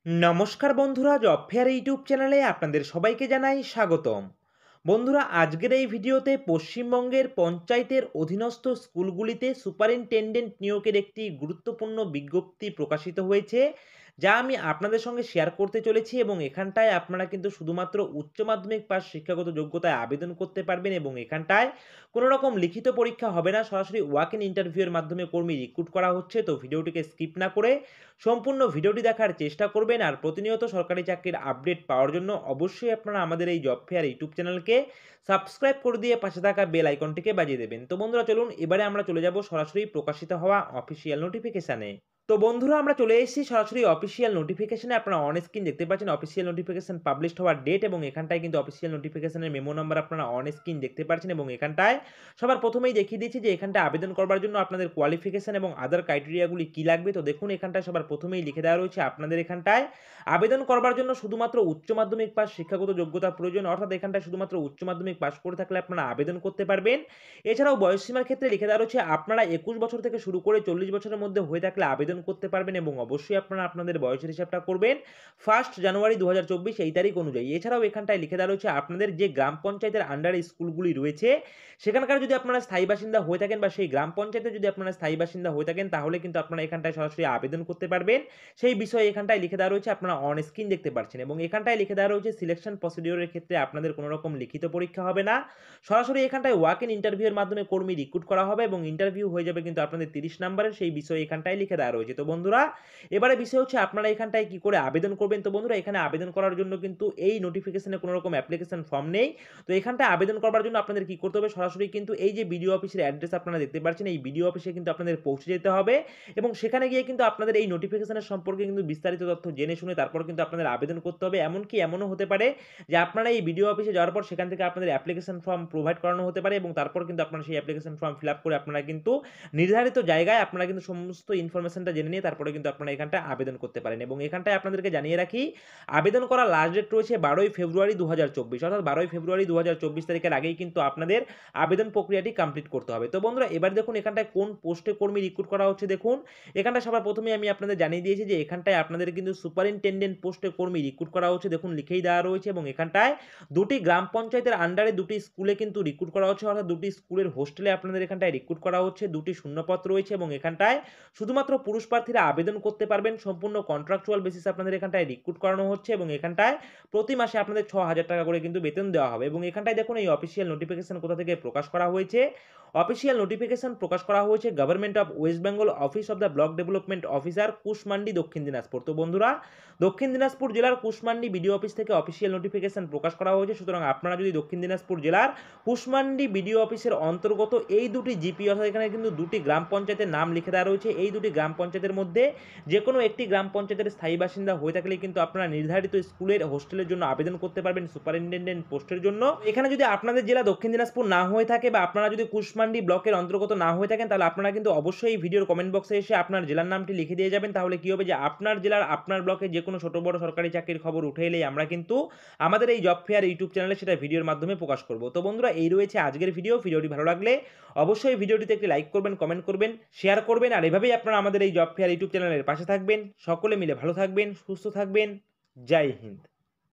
নমস্কার বন্ধুরা, job fair YouTube চ্যানেলে আপনাদের সবাইকে জানাই স্বাগতম। বন্ধুরা, আজকের এই ভিডিওতে পশ্চিমবঙ্গের পঞ্চায়েতের অধীনস্থ স্কুলগুলিতে সুপারিনটেনডেন্ট নিয়োগের একটি গুরুত্বপূর্ণ বিজ্ঞপ্তি প্রকাশিত হয়েছে, যা আমি আপনাদের সঙ্গে শেয়ার করতে চলেছি। এবং এখানটায় আপনারা কিন্তু শুধুমাত্র উচ্চ মাধ্যমিক পাস শিক্ষাগত যোগ্যতায় আবেদন করতে পারবেন এবং এখানটায় কোনো রকম লিখিত পরীক্ষা হবে না, সরাসরি ওয়াক ইন ইন্টারভিউয়ের মাধ্যমে কর্মী রিক্রুট করা হচ্ছে। তো ভিডিওটিকে স্কিপ না করে সম্পূর্ণ ভিডিওটি দেখার চেষ্টা করবেন। আর প্রতিনিয়ত সরকারি চাকরির আপডেট পাওয়ার জন্য অবশ্যই আপনারা আমাদের এই জব ফেয়ার ইউটিউব চ্যানেলকে সাবস্ক্রাইব করে দিয়ে পাশে থাকা বেল আইকনটিকে বাজিয়ে দেবেন। তো বন্ধুরা, চলুন এবারে আমরা চলে যাব সরাসরি প্রকাশিত হওয়া অফিসিয়াল নোটিফিকেশানে। তো বন্ধুরা, আমরা চলে এসেছি সরাসরি অফিসিয়াল নোটিফিকেশনে। আপনারা অন স্ক্রিন দেখতে পাচ্ছেন অফিসিয়াল নোটিফিকেশন পাবলিশড হওয়ার ডেট, এবং এখানটায় কিন্তু অফিসিয়াল নোটিফিকেশনের মেমো নাম্বার আপনারা অন স্ক্রিন দেখতে পাচ্ছেন। এবং এখানটায় সবার প্রথমেই দেখিয়ে দিয়েছি যে এখানটায় আবেদন করবার জন্য আপনাদের কোয়ালিফিকেশন এবং আদার ক্রাইটেরিয়াগুলি কী লাগবে। তো দেখুন, এখানটায় সবার প্রথমেই লিখে দেওয়া রয়েছে আপনাদের এখানটায় আবেদন করবার জন্য শুধুমাত্র উচ্চ মাধ্যমিক পাস শিক্ষাগত যোগ্যতা প্রয়োজন, অর্থাৎ এখানটায় শুধুমাত্র উচ্চ মাধ্যমিক পাস করে থাকলে আপনারা আবেদন করতে পারবেন। এছাড়াও বয়সসীমার ক্ষেত্রে লিখে দেওয়া রয়েছে আপনারা 21 বছর থেকে শুরু করে 40 বছরের মধ্যে হয়ে থাকলে আবেদন করতে পারবেন, এবং অবশ্যই আপনারা আপনাদের বয়সের হিসাবটা করবেন 1 জানুয়ারি 2024 এই তারিখ অনুযায়ী। এছাড়াও এখানটায় লিখে দেওয়া রয়েছে আপনাদের যে গ্রাম পঞ্চায়েতের আন্ডারে স্কুলগুলি রয়েছে সেখানকার যদি আপনারা স্থায়ী বাসিন্দা হয়ে থাকেন, বা সেই গ্রাম পঞ্চায়েতে যদি আপনারা স্থায়ী বাসিন্দা হয়ে থাকেন, তাহলে কিন্তু আপনারা এখানটায় সরাসরি আবেদন করতে পারবেন। সেই বিষয়ে এখানটায় লিখে দেওয়া রয়েছে, আপনারা অন স্ক্রিন দেখতে পাচ্ছেন। এবং এখানটায় লিখে দেওয়া রয়েছে সিলেকশন প্রসিডিওরের ক্ষেত্রে আপনাদের কোনো রকম লিখিত পরীক্ষা হবে না, সরাসরি এখানটায় ওয়াক ইন ইন্টারভিউয়ের মাধ্যমে কর্মী রিক্রুট করা হবে, এবং ইন্টারভিউ হয়ে যাবে কিন্তু আপনাদের 30 নম্বরের। সেই বিষয়ে এখানটায় লিখে দেওয়া রয়েছে। তো বন্ধুরা, এবারে বিষয় হচ্ছে আপনারা এখানটায় কি করে আবেদন করবেন। তো বন্ধুরা, এখানে আবেদন করার জন্য কিন্তু এই নোটিফিকেশনে কোনো রকম অ্যাপ্লিকেশন ফর্ম নেই। তো এখানটায় আবেদন করবার জন্য আপনাদের কি করতে হবে, সরাসরি কিন্তু এই যে বিডিও অফিসের অ্যাড্রেস আপনারা দেখতে পাচ্ছেন, এই বিডিও অফিসে কিন্তু আপনাদের পৌঁছে যেতে হবে, এবং সেখানে গিয়ে কিন্তু আপনাদের এই নোটিফিকেশনের সম্পর্কে কিন্তু বিস্তারিত তথ্য জেনে শুনে তারপর কিন্তু আপনাদের আবেদন করতে হবে। এমনকি এমনও হতে পারে যে আপনারা এই বিডিও অফিসে যাওয়ার পর সেখান থেকে আপনাদের অ্যাপ্লিকেশন ফর্ম প্রোভাইড করানো হতে পারে, এবং তারপর কিন্তু আপনারা সেই অ্যাপ্লিকেশন ফর্ম ফিল আপ করে আপনারা কিন্তু নির্ধারিত জায়গায় আপনারা কিন্তু সমস্ত ইনফরমেশনটা জেনে নিয়ে তারপরে কিন্তু আপনারা এখানটায় আবেদন করতে পারেন। এবং এখানটায় আপনাদেরকে জানিয়ে রাখি, আবেদন করার লাস্ট ডেট রয়েছে 12ই ফেব্রুয়ারি 2024, অর্থাৎ 12ই ফেব্রুয়ারি 2024 তারিখের আগেই কিন্তু আপনাদের আবেদন প্রক্রিয়াটি কমপ্লিট করতে হবে। তো বন্ধুরা, এবার দেখুন এখানটায় কোন পোস্টে কর্মী রিক্রুট করা হচ্ছে। দেখুন, এখানটায় সবার প্রথমে আমি আপনাদের জানিয়ে দিয়েছি যে এখানটায় আপনাদের কিন্তু সুপারিনটেনডেন্ট পোস্টে কর্মী রিক্রুট করা হচ্ছে। দেখুন, লিখেই দেওয়া রয়েছে। এবং এখানটায় দুটি গ্রাম পঞ্চায়েতের আন্ডারে দুটি স্কুলে কিন্তু রিক্রুট করা হচ্ছে, অর্থাৎ দুটি স্কুলের হোস্টেলে আপনাদের এখানটায় রিক্রুট করা হচ্ছে। দুটি শূন্যপদ রয়েছে, এবং এখানটায় শুধুমাত্র পুরুষ প্রার্থীরা আবেদন করতে পারবেন। সম্পূর্ণ কন্ট্রাকচুয়াল বেসিসে আপনাদের এখানটায় রিক্রুট করানো হচ্ছে, এবং এখানটায় প্রতি মাসে আপনাদের 6,000 টাকা করে কিন্তু বেতন দেওয়া হবে। এবং এখানটায় দেখুন এই অফিসিয়াল নোটিফিকেশন কোথা থেকে প্রকাশ করা হয়েছে। অফিসিয়াল নোটিফিকেশন প্রকাশ করা হয়েছে government of West Bengal, office of the block development officer, Kushmandi, Dakshin Dinajpur. তো বন্ধুরা, দক্ষিণ দিনাজপুর জেলার কুশমান্ডি বিডিও অফিস থেকে অফিসিয়াল নোটিফিকেশন প্রকাশ করা হয়েছে। সুতরাং আপনারা যদি দক্ষিণ দিনাজপুর জেলার কুশমান্ডি বিডিও অফিসের অন্তর্গত এই দুটি জিপি, অর্থাৎ এখানে কিন্তু দুটি গ্রাম পঞ্চায়েতের নাম লিখে দেওয়া রয়েছে, এই দুটি গ্রাম পঞ্চায়েতের মধ্যে যে কোনো একটি গ্রাম পঞ্চায়েতের স্থায়ী বাসিন্দা হয়ে থাকলে কিন্তু আপনারা নির্ধারিত স্কুলের হোস্টেলের জন্য আবেদন করতে পারবেন সুপারিনটেনডেন্ট পোস্টের জন্য। এখানে যদি আপনাদের জেলা দক্ষিণ দিনাজপুর না হয়ে থাকে, বা আপনারা যদি কুশমান্ডি ব্লকের অন্তর্গত না হয়ে থাকেন, তাহলে আপনারা কিন্তু অবশ্যই ভিডিওর কমেন্ট বক্সে এসে আপনার জেলার নামটি লিখে দিয়ে যাবেন। তাহলে কি হবে যে আপনার জেলার আপনার ব্লকে যে কোনো ছোট বড় সরকারি চাকরির খবর উঠে এলেই আমরা কিন্তু আমাদের এই জব ফেয়ার ইউটিউব চ্যানেলে সেটা ভিডিওর মাধ্যমে প্রকাশ করব। তো বন্ধুরা, এই রয়েছে আজকের ভিডিওটি ভালো লাগলে অবশ্যই ভিডিওটিতে একটি লাইক করবেন, কমেন্ট করবেন, শেয়ার করবেন, আর এভাবেই আপনারা আমাদের এই জব ফেয়ার ইউটিউব চ্যানেলের পাশে থাকবেন। সকলে মিলে ভালো থাকবেন, সুস্থ থাকবেন। জয় হিন্দ।